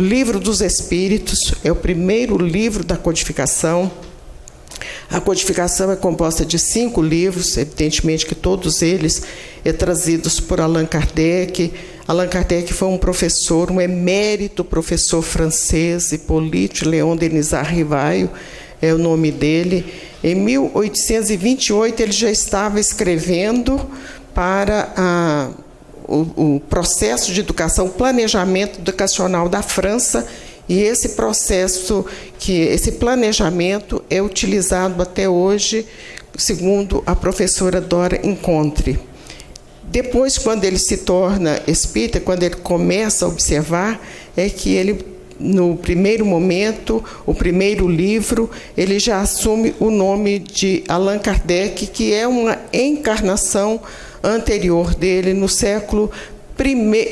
Livro dos Espíritos é o primeiro livro da codificação. A codificação é composta de 5 livros, evidentemente que todos eles trazidos por Allan Kardec. Allan Kardec foi um professor, um emérito professor francês, Hippolyte Léon Denisard Rivaio, é o nome dele. Em 1828 ele já estava escrevendo para o processo de educação, o planejamento educacional da França, e esse processo, esse planejamento é utilizado até hoje, segundo a professora Dora Encontre. Depois, quando ele se torna espírita, quando ele começa a observar, é que ele, no primeiro momento, o primeiro livro, ele já assume o nome de Allan Kardec, que é uma encarnação anterior dele, no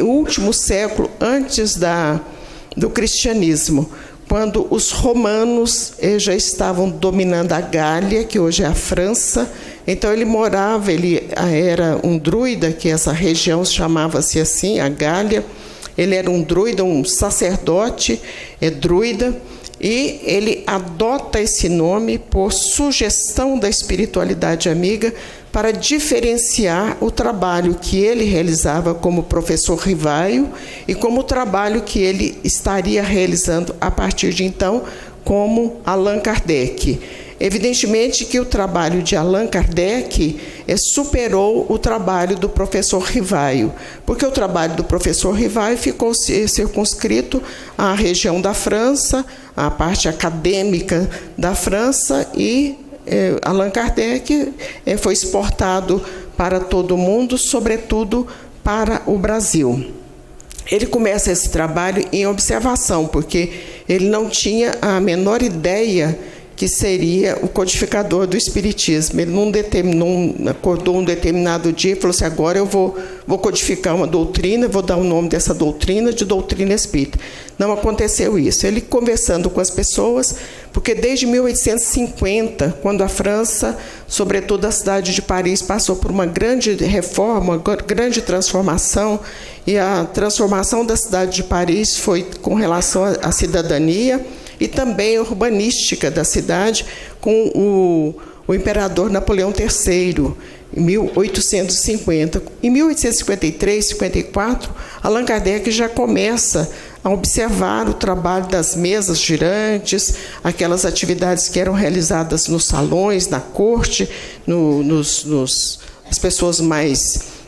último século antes do cristianismo, quando os romanos já estavam dominando a Gália, que hoje é a França. Então ele era um druida, que essa região chamava-se assim, a Gália. Ele era um druida, um sacerdote druida, e ele adota esse nome por sugestão da espiritualidade amiga para diferenciar o trabalho que ele realizava como professor Rivaio e como o trabalho que ele estaria realizando a partir de então como Allan Kardec. Evidentemente que o trabalho de Allan Kardec superou o trabalho do professor Rivaio, porque o trabalho do professor Rivaio ficou circunscrito à região da França, à parte acadêmica da França, e Allan Kardec foi exportado para todo o mundo, sobretudo para o Brasil. Ele começa esse trabalho em observação, porque ele não tinha a menor ideia que seria o codificador do Espiritismo. Ele não acordou um determinado dia e falou assim: agora eu vou codificar uma doutrina, vou dar o nome dessa doutrina de doutrina espírita. Não aconteceu isso. Ele conversando com as pessoas, porque desde 1850, quando a França, sobretudo a cidade de Paris, passou por uma grande reforma, uma grande transformação, e a transformação da cidade de Paris foi com relação à cidadania e também a urbanística da cidade, com o imperador Napoleão III, em 1850. Em 1853, 54, Allan Kardec já começa a observar o trabalho das mesas girantes, aquelas atividades que eram realizadas nos salões, na corte, as pessoas mais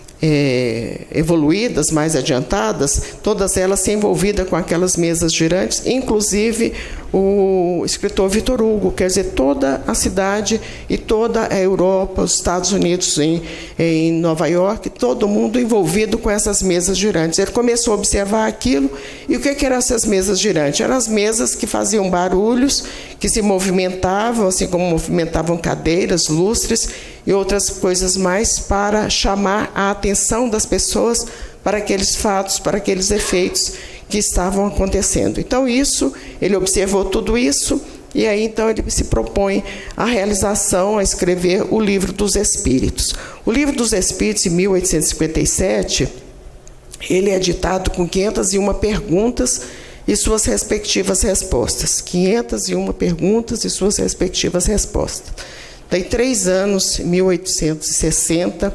evoluídas, mais adiantadas, todas elas se envolvidas com aquelas mesas girantes, inclusive o escritor Victor Hugo, quer dizer, toda a cidade e toda a Europa, os Estados Unidos, em Nova York, todo mundo envolvido com essas mesas girantes. Ele começou a observar aquilo, e o que eram essas mesas girantes? Eram as mesas que faziam barulhos, que se movimentavam, assim como movimentavam cadeiras, lustres e outras coisas mais, para chamar a atenção das pessoas para aqueles fatos, para aqueles efeitos que estavam acontecendo. Então ele observou tudo isso, e aí então ele se propõe a realização, a escrever o Livro dos Espíritos. O Livro dos Espíritos, em 1857, ele é ditado com 501 perguntas e suas respectivas respostas. 501 perguntas e suas respectivas respostas. Daí 3 anos, em 1860,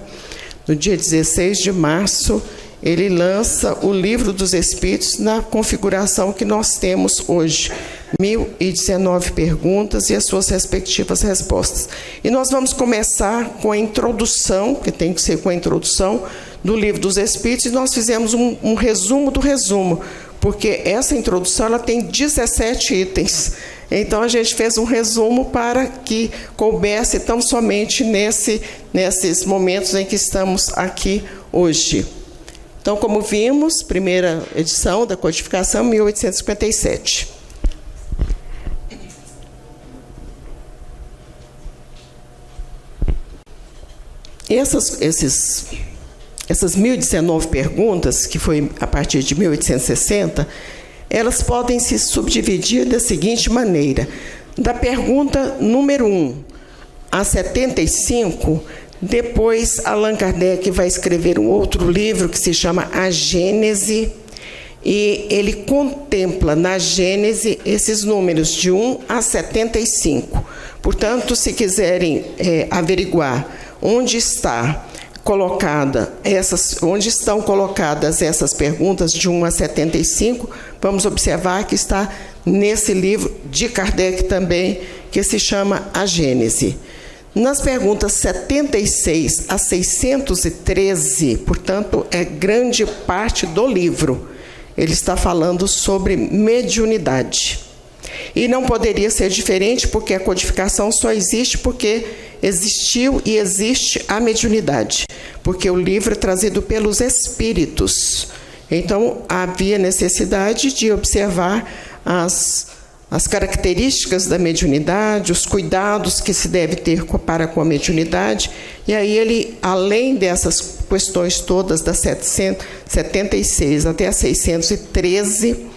no dia 16 de março, ele lança o Livro dos Espíritos na configuração que nós temos hoje. 1019 perguntas e as suas respectivas respostas. E nós vamos começar com a introdução, que tem que ser com a introdução do Livro dos Espíritos, e nós fizemos um resumo do resumo, porque essa introdução ela tem 17 itens. Então, a gente fez um resumo para que coubesse tão somente nesses momentos em que estamos aqui hoje. Então, como vimos, primeira edição da codificação, 1857. Essas 1019 perguntas, que foi a partir de 1860, elas podem se subdividir da seguinte maneira: da pergunta número 1 a 75, depois Allan Kardec vai escrever um outro livro que se chama A Gênese, e ele contempla na Gênese esses números de 1 a 75. Portanto, se quiserem averiguar onde estão colocadas essas perguntas de 1 a 75, vamos observar que está nesse livro de Kardec também, que se chama A Gênese. Nas perguntas 76 a 613, portanto, é grande parte do livro. Ele está falando sobre mediunidade. E não poderia ser diferente, porque a codificação só existe porque existiu e existe a mediunidade. Porque o livro é trazido pelos espíritos. Então, havia necessidade de observar as características da mediunidade, os cuidados que se deve ter para com a mediunidade. E aí ele, além dessas questões todas, das 776 até a 613,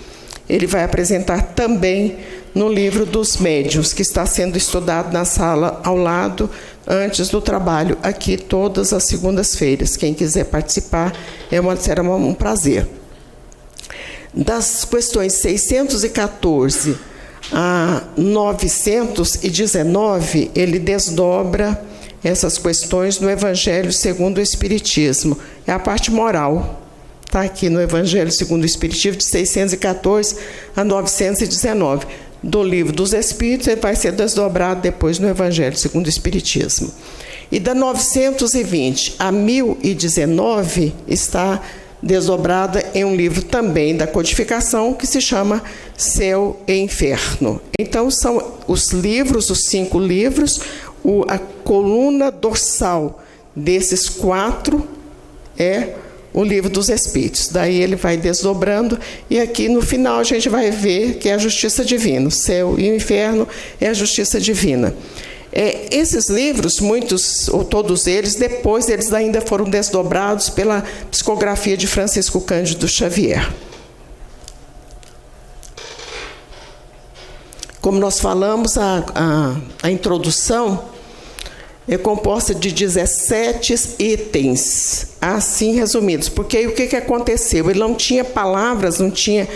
ele vai apresentar também no livro dos médiuns, que está sendo estudado na sala ao lado, antes do trabalho, aqui todas as segundas-feiras. Quem quiser participar, será um prazer. Das questões 614 a 919, ele desdobra essas questões no Evangelho segundo o Espiritismo. É a parte moral. Está aqui no Evangelho segundo o Espiritismo, de 614 a 919. Do Livro dos Espíritos, ele vai ser desdobrado depois no Evangelho segundo o Espiritismo. E da 920 a 1019 está desdobrada em um livro também da codificação, que se chama Céu e Inferno. Então, são os livros, os 5 livros, a coluna dorsal desses 4 é o Livro dos Espíritos. Daí ele vai desdobrando, e aqui no final a gente vai ver que é a justiça divina. O céu e o inferno é a justiça divina. Esses livros, muitos ou todos eles, depois eles ainda foram desdobrados pela psicografia de Francisco Cândido Xavier. Como nós falamos, a introdução é composta de 17 itens, assim resumidos. Porque aí, o que aconteceu? Ele não tinha palavras, não tinha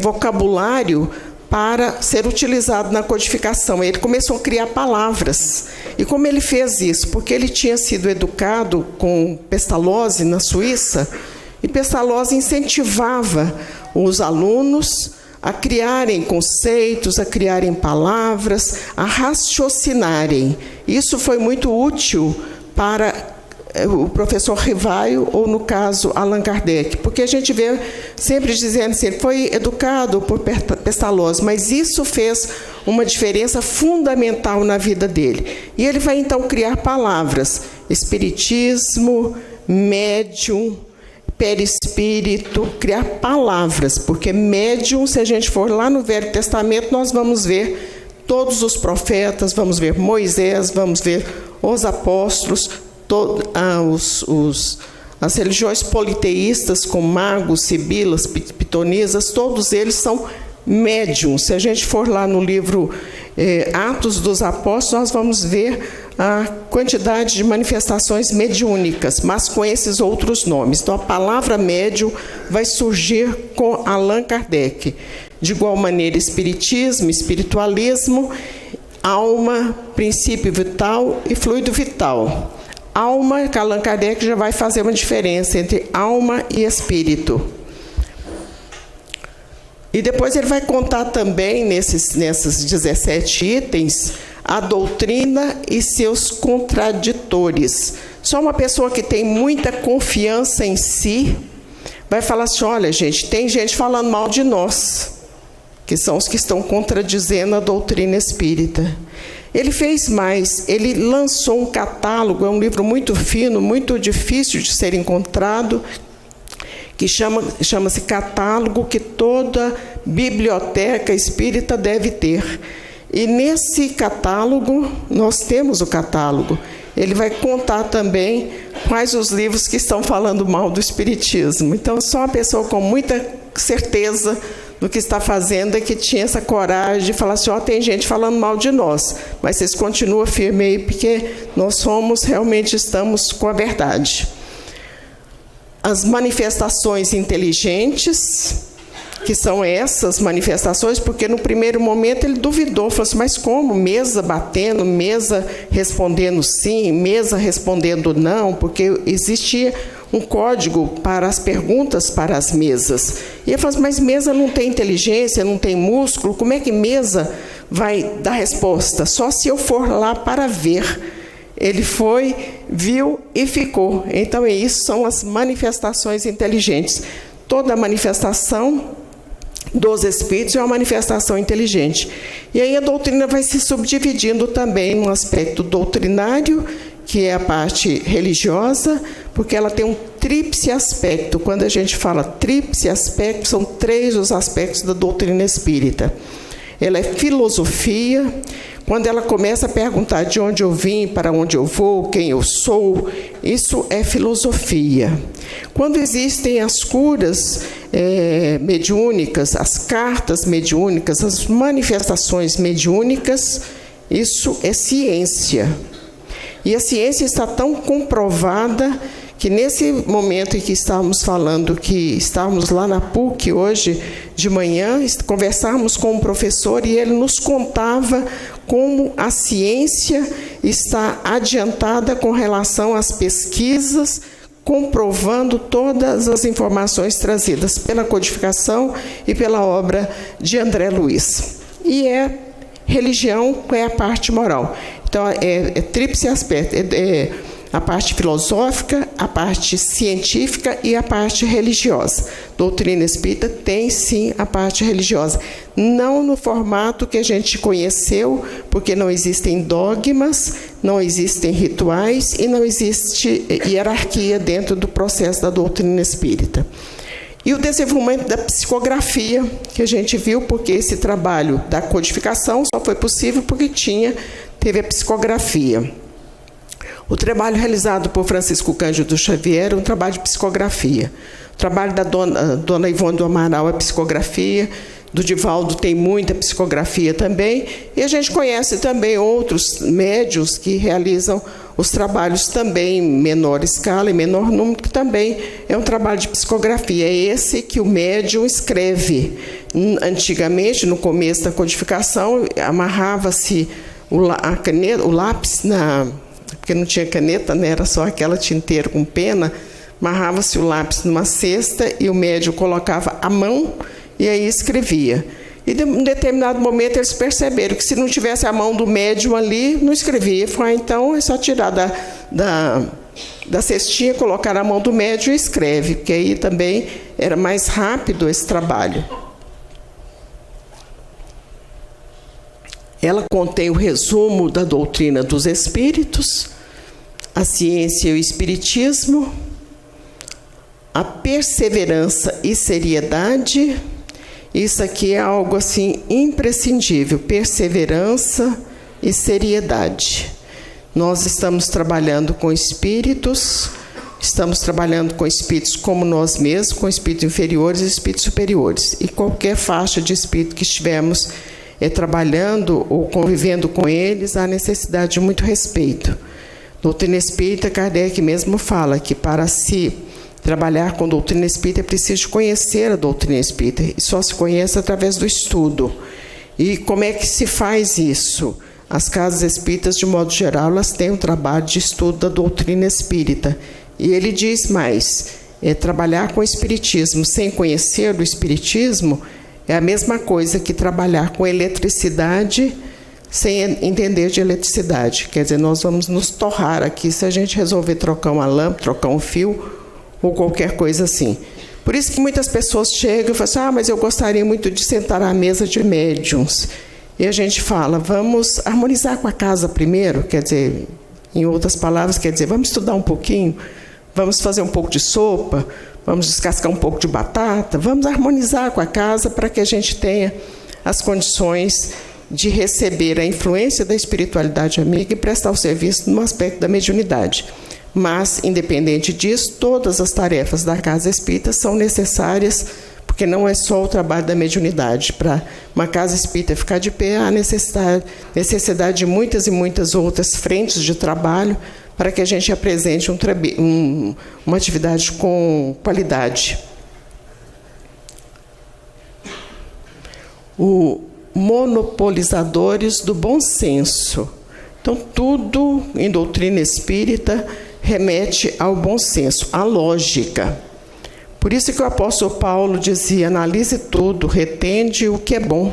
vocabulário para ser utilizado na codificação. Ele começou a criar palavras. E como ele fez isso? Porque ele tinha sido educado com Pestalozzi na Suíça, e Pestalozzi incentivava os alunos a criarem conceitos, a criarem palavras, a raciocinarem. Isso foi muito útil para o professor Rivaio, ou no caso Allan Kardec, porque a gente vê sempre dizendo assim, ele foi educado por Pestalozzi, mas isso fez uma diferença fundamental na vida dele. E ele vai então criar palavras: espiritismo, médium, perispírito, criar palavras, porque médium, se a gente for lá no Velho Testamento, nós vamos ver todos os profetas, vamos ver Moisés, vamos ver os apóstolos, as religiões politeístas, com magos, sibilas, pitonisas, todos eles são médiums. Se a gente for lá no livro Atos dos Apóstolos, nós vamos ver a quantidade de manifestações mediúnicas, mas com esses outros nomes. Então, a palavra médium vai surgir com Allan Kardec. De igual maneira, espiritismo, espiritualismo, alma, princípio vital e fluido vital. Alma, que Allan Kardec já vai fazer uma diferença entre alma e espírito. E depois ele vai contar também, nesses 17 itens, a doutrina e seus contraditores. Só uma pessoa que tem muita confiança em si vai falar assim, olha, gente, tem gente falando mal de nós, que são os que estão contradizendo a doutrina espírita. Ele fez mais, ele lançou um catálogo, é um livro muito fino, muito difícil de ser encontrado, que chama-se Catálogo, que toda biblioteca espírita deve ter. E nesse catálogo, nós temos o catálogo. Ele vai contar também quais os livros que estão falando mal do espiritismo. Então, só uma pessoa com muita certeza do que está fazendo é que tinha essa coragem de falar assim, tem gente falando mal de nós, mas vocês continuam firmes aí, porque nós realmente estamos com a verdade. As manifestações inteligentes, que são essas manifestações, porque no primeiro momento ele duvidou, falou assim, mas como? Mesa batendo, mesa respondendo sim, mesa respondendo não, porque existia um código para as perguntas para as mesas. E ele falou assim, mas mesa não tem inteligência, não tem músculo, como é que mesa vai dar resposta? Só se eu for lá para ver. Ele foi, viu e ficou. Então, isso são as manifestações inteligentes. Toda manifestação dos espíritos é uma manifestação inteligente. E aí a doutrina vai se subdividindo também no aspecto doutrinário, que é a parte religiosa, porque ela tem um tríplice aspecto. Quando a gente fala tríplice aspecto, são 3 os aspectos da doutrina espírita. Ela é filosofia. Quando ela começa a perguntar de onde eu vim, para onde eu vou, quem eu sou, isso é filosofia. Quando existem as curas mediúnicas, as cartas mediúnicas, as manifestações mediúnicas, isso é ciência. E a ciência está tão comprovada que nesse momento em que estávamos falando, que estávamos lá na PUC hoje de manhã, conversávamos com um professor e ele nos contava como a ciência está adiantada com relação às pesquisas, comprovando todas as informações trazidas pela codificação e pela obra de André Luiz. E religião é a parte moral. Então, é tríplice aspecto, a parte filosófica, a parte científica e a parte religiosa. Doutrina espírita tem, sim, a parte religiosa. Não no formato que a gente conheceu, porque não existem dogmas, não existem rituais e não existe hierarquia dentro do processo da doutrina espírita. E o desenvolvimento da psicografia, que a gente viu, porque esse trabalho da codificação só foi possível porque teve a psicografia. O trabalho realizado por Francisco Cândido Xavier é um trabalho de psicografia. O trabalho da dona Ivone do Amaral é psicografia, do Divaldo tem muita psicografia também, e a gente conhece também outros médiuns que realizam os trabalhos também em menor escala, em menor número, que também é um trabalho de psicografia. É esse que o médium escreve. Antigamente, no começo da codificação, amarrava-se o lápis porque não tinha caneta, né? Era só aquela tinteira com pena, amarrava-se o lápis numa cesta e o médium colocava a mão e aí escrevia. E em um determinado momento eles perceberam que se não tivesse a mão do médium ali, não escrevia. Então é só tirar da cestinha, colocar a mão do médium e escreve, porque aí também era mais rápido esse trabalho. Ela contém o resumo da doutrina dos espíritos, a ciência e o espiritismo, a perseverança e seriedade. Isso aqui é algo assim imprescindível, perseverança e seriedade. Nós estamos trabalhando com espíritos como nós mesmos, com espíritos inferiores e espíritos superiores. E qualquer faixa de espírito que estivermos trabalhando ou convivendo com eles, há necessidade de muito respeito. Doutrina espírita, Kardec mesmo fala que para se trabalhar com doutrina espírita é preciso conhecer a doutrina espírita, e só se conhece através do estudo. E como é que se faz isso? As casas espíritas, de modo geral, elas têm um trabalho de estudo da doutrina espírita. E ele diz mais, trabalhar com o espiritismo sem conhecer o espiritismo é a mesma coisa que trabalhar com eletricidade sem entender de eletricidade. Quer dizer, nós vamos nos torrar aqui se a gente resolver trocar uma lâmpada, trocar um fio ou qualquer coisa assim. Por isso que muitas pessoas chegam e falam assim, mas eu gostaria muito de sentar à mesa de médiuns. E a gente fala, vamos harmonizar com a casa primeiro, quer dizer, em outras palavras, quer dizer, vamos estudar um pouquinho, vamos fazer um pouco de sopa, vamos descascar um pouco de batata, vamos harmonizar com a casa para que a gente tenha as condições de receber a influência da espiritualidade amiga e prestar o serviço no aspecto da mediunidade. Mas, independente disso, todas as tarefas da casa espírita são necessárias, porque não é só o trabalho da mediunidade. Para uma casa espírita ficar de pé, há necessidade de muitas e muitas outras frentes de trabalho para que a gente apresente uma atividade com qualidade. o monopolizadores do bom senso. Então, tudo em doutrina espírita remete ao bom senso, à lógica. Por isso que o apóstolo Paulo dizia: analise tudo, retende o que é bom.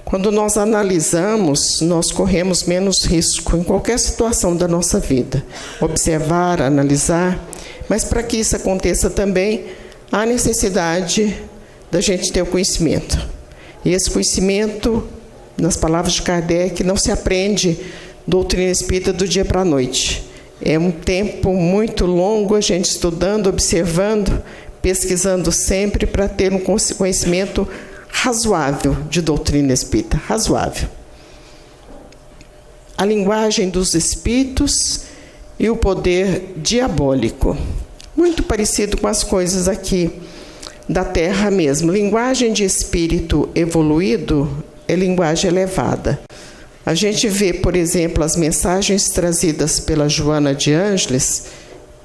Quando nós analisamos, nós corremos menos risco em qualquer situação da nossa vida. Observar, analisar. Mas para que isso aconteça também, há necessidade da gente ter o conhecimento. E esse conhecimento, nas palavras de Kardec, não se aprende doutrina espírita do dia para a noite. É um tempo muito longo a gente estudando, observando, pesquisando sempre para ter um conhecimento razoável de doutrina espírita, razoável. A linguagem dos espíritos e o poder diabólico. Muito parecido com as coisas aqui da Terra mesmo. Linguagem de espírito evoluído é linguagem elevada. A gente vê, por exemplo, as mensagens trazidas pela Joana de Ângeles,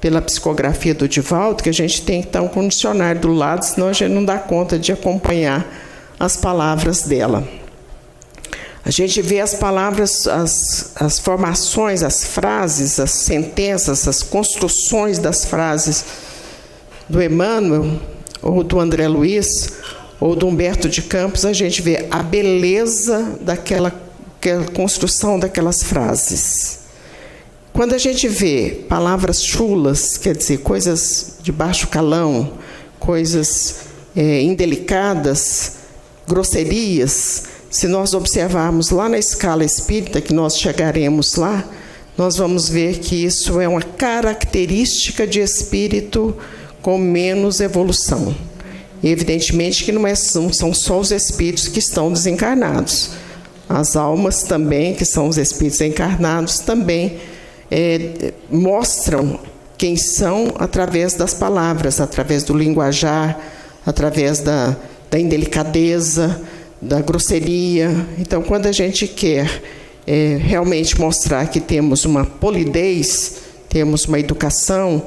pela psicografia do Divaldo, que a gente tem que estar com um dicionário do lado, senão a gente não dá conta de acompanhar as palavras dela. A gente vê as palavras, as formações, as frases, as sentenças, as construções das frases do Emmanuel, ou do André Luiz, ou do Humberto de Campos. A gente vê a beleza daquela construção daquelas frases. Quando a gente vê palavras chulas, quer dizer, coisas de baixo calão, coisas indelicadas, grosserias, se nós observarmos lá na escala espírita, que nós chegaremos lá, nós vamos ver que isso é uma característica de espírito com menos evolução. E evidentemente que não são só os espíritos que estão desencarnados. As almas também, que são os espíritos encarnados, também mostram quem são através das palavras, através do linguajar, através da indelicadeza, da grosseria. Então, quando a gente quer realmente mostrar que temos uma polidez, temos uma educação,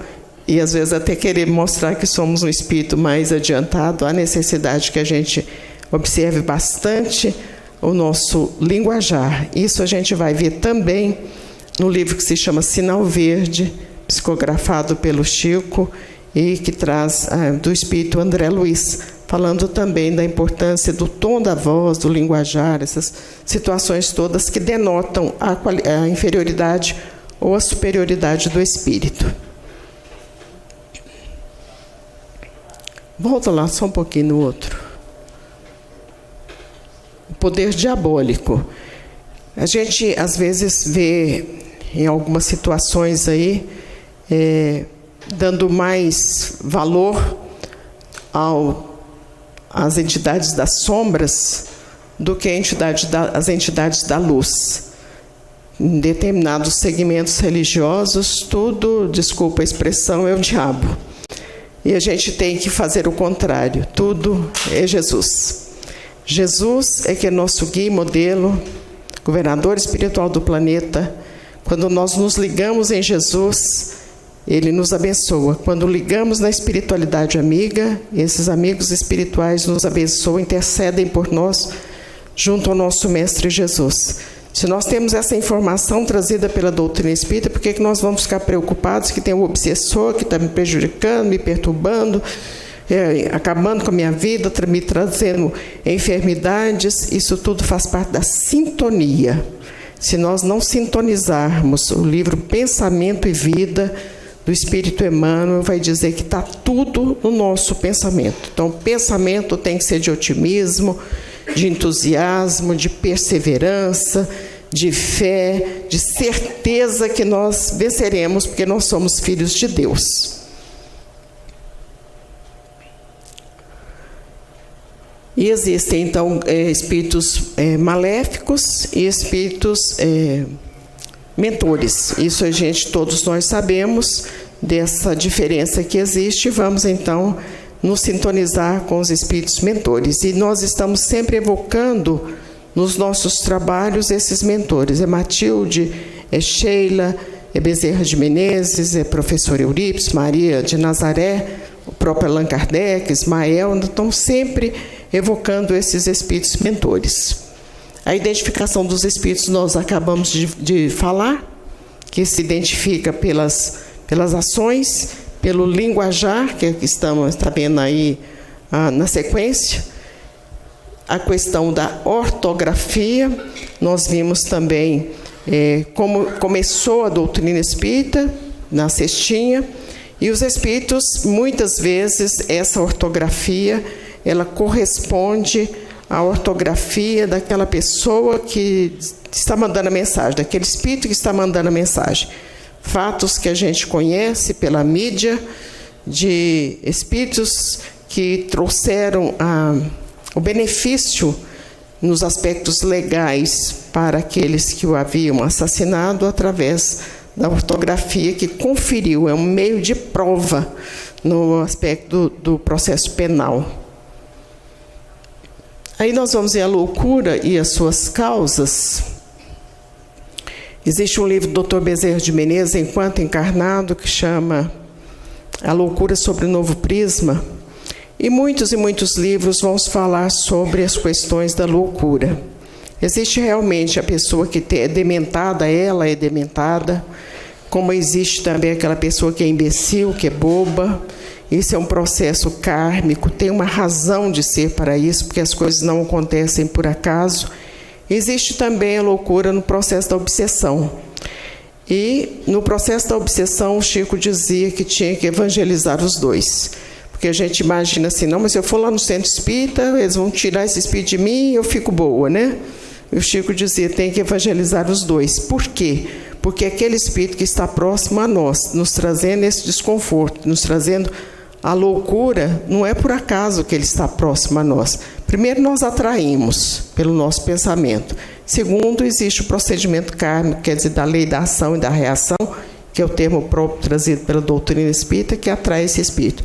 e às vezes até querer mostrar que somos um espírito mais adiantado, há necessidade que a gente observe bastante o nosso linguajar. Isso a gente vai ver também no livro que se chama Sinal Verde, psicografado pelo Chico, e que traz do espírito André Luiz, falando também da importância do tom da voz, do linguajar, essas situações todas que denotam a inferioridade ou a superioridade do espírito. Volta lá só um pouquinho no outro. O poder diabólico. A gente, às vezes, vê em algumas situações aí, dando mais valor às entidades das sombras do que as entidades da luz. Em determinados segmentos religiosos, tudo, desculpa a expressão, é o diabo. E a gente tem que fazer o contrário. Tudo é Jesus. Jesus é que é nosso guia e modelo, governador espiritual do planeta. Quando nós nos ligamos em Jesus, Ele nos abençoa. Quando ligamos na espiritualidade amiga, esses amigos espirituais nos abençoam, intercedem por nós, junto ao nosso Mestre Jesus. Se nós temos essa informação trazida pela doutrina espírita, por que nós vamos ficar preocupados que tem um obsessor que está me prejudicando, me perturbando, acabando com a minha vida, me trazendo enfermidades? Isso tudo faz parte da sintonia. Se nós não sintonizarmos o livro Pensamento e Vida, do Espírito Emmanuel, vai dizer que está tudo no nosso pensamento. Então, o pensamento tem que ser de otimismo, de entusiasmo, de perseverança, de fé, de certeza que nós venceremos, porque nós somos filhos de Deus. E existem, então, espíritos maléficos e espíritos mentores. Isso todos nós sabemos dessa diferença que existe. Vamos, então, nos sintonizar com os espíritos mentores. E nós estamos sempre evocando nos nossos trabalhos esses mentores. É Matilde, é Sheila, é Bezerra de Menezes, é professor Eurípides, Maria de Nazaré, o próprio Allan Kardec, Ismael. Estão sempre evocando esses espíritos mentores. A identificação dos espíritos nós acabamos de falar, que se identifica pelas ações, pelo linguajar, que estamos vendo aí na sequência. A questão da ortografia, nós vimos também como começou a doutrina espírita, na cestinha, e os espíritos, muitas vezes, essa ortografia, ela corresponde à ortografia daquela pessoa que está mandando a mensagem, daquele espírito que está mandando a mensagem. Fatos que a gente conhece pela mídia, de espíritos que trouxeram o benefício nos aspectos legais para aqueles que o haviam assassinado através da ortografia que conferiu, é um meio de prova no aspecto do processo penal. Aí nós vamos ver a loucura e as suas causas. Existe um livro do Dr. Bezerra de Menezes, Enquanto Encarnado, que chama A Loucura sobre o Novo Prisma. E muitos livros vão falar sobre as questões da loucura. Existe realmente a pessoa que é dementada, ela é dementada, como existe também aquela pessoa que é imbecil, que é boba. Isso é um processo kármico, tem uma razão de ser para isso, porque as coisas não acontecem por acaso. Existe também a loucura no processo da obsessão. E no processo da obsessão, o Chico dizia que tinha que evangelizar os dois. Porque a gente imagina assim, não, mas se eu for lá no centro espírita, eles vão tirar esse espírito de mim e eu fico boa, né? E o Chico dizia, tem que evangelizar os dois. Por quê? Porque aquele espírito que está próximo a nós, nos trazendo esse desconforto, nos trazendo a loucura, não é por acaso que ele está próximo a nós. Primeiro, nós atraímos pelo nosso pensamento. Segundo, existe o procedimento kármico, quer dizer, da lei da ação e da reação, que é o termo próprio trazido pela doutrina espírita, que atrai esse espírito.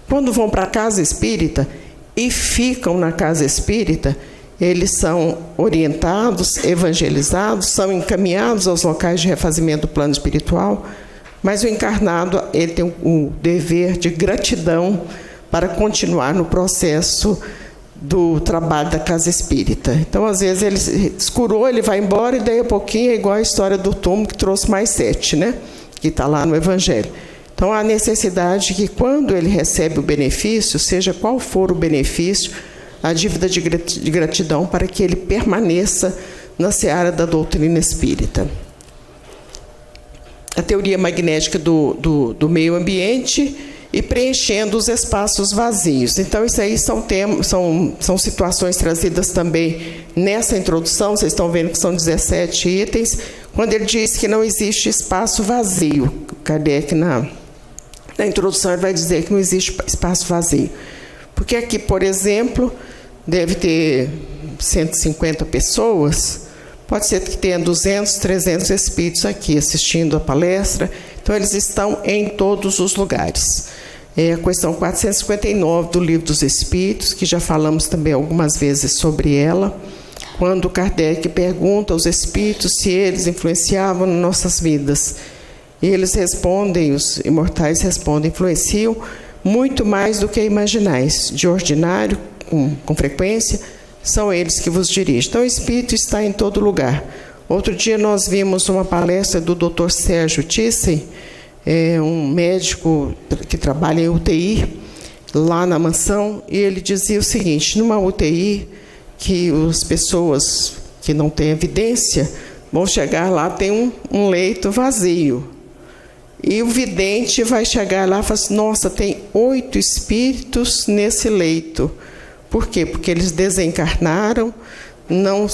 Quando vão para a casa espírita e ficam na casa espírita, eles são orientados, evangelizados, são encaminhados aos locais de refazimento do plano espiritual, mas o encarnado ele tem o dever de gratidão para continuar no processo do trabalho da casa espírita. Então, às vezes, ele escurou, ele vai embora, e daí a pouquinho é igual a história do túmulo que trouxe mais 7, né? Que está lá no Evangelho. Então, há necessidade que, quando ele recebe o benefício, seja qual for o benefício, a dívida de gratidão para que ele permaneça na seara da doutrina espírita. A teoria magnética do meio ambiente e preenchendo os espaços vazios. Então, isso aí são situações trazidas também nessa introdução. Vocês estão vendo que são 17 itens, quando ele diz que não existe espaço vazio. Kardec, na introdução, ele vai dizer que não existe espaço vazio. Porque aqui, por exemplo, deve ter 150 pessoas, pode ser que tenha 200, 300 espíritos aqui assistindo a palestra. Então, eles estão em todos os lugares. É a questão 459 do Livro dos Espíritos, que já falamos também algumas vezes sobre ela, quando Kardec pergunta aos espíritos se eles influenciavam nas nossas vidas. E eles respondem, os imortais respondem, influenciam muito mais do que imaginais. De ordinário, com frequência, são eles que vos dirigem. Então, o espírito está em todo lugar. Outro dia nós vimos uma palestra do Dr. Sérgio Thyssen, um médico que trabalha em UTI, lá na mansão, e ele dizia o seguinte: numa UTI, que as pessoas que não têm evidência vão chegar lá, tem um leito vazio. E o vidente vai chegar lá e falar assim: nossa, tem 8 espíritos nesse leito. Por quê? Porque eles desencarnaram, não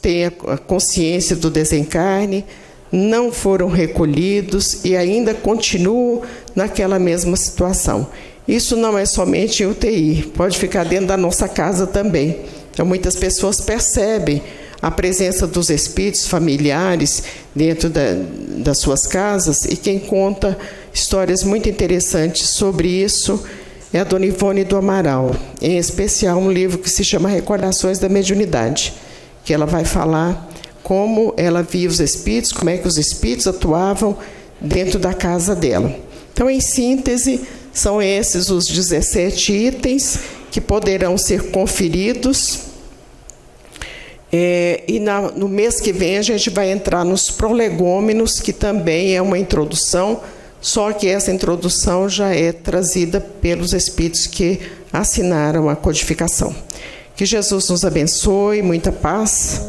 têm a consciência do desencarne, não foram recolhidos e ainda continuam naquela mesma situação. Isso não é somente em UTI, pode ficar dentro da nossa casa também. Então, muitas pessoas percebem a presença dos espíritos familiares dentro das suas casas, e quem conta histórias muito interessantes sobre isso é a Dona Ivone do Amaral, em especial um livro que se chama Recordações da Mediunidade, que ela vai falar como ela via os espíritos, como é que os espíritos atuavam dentro da casa dela. Então, em síntese, são esses os 17 itens que poderão ser conferidos. No mês que vem a gente vai entrar nos prolegômenos, que também é uma introdução, só que essa introdução já é trazida pelos espíritos que assinaram a codificação. Que Jesus nos abençoe, muita paz.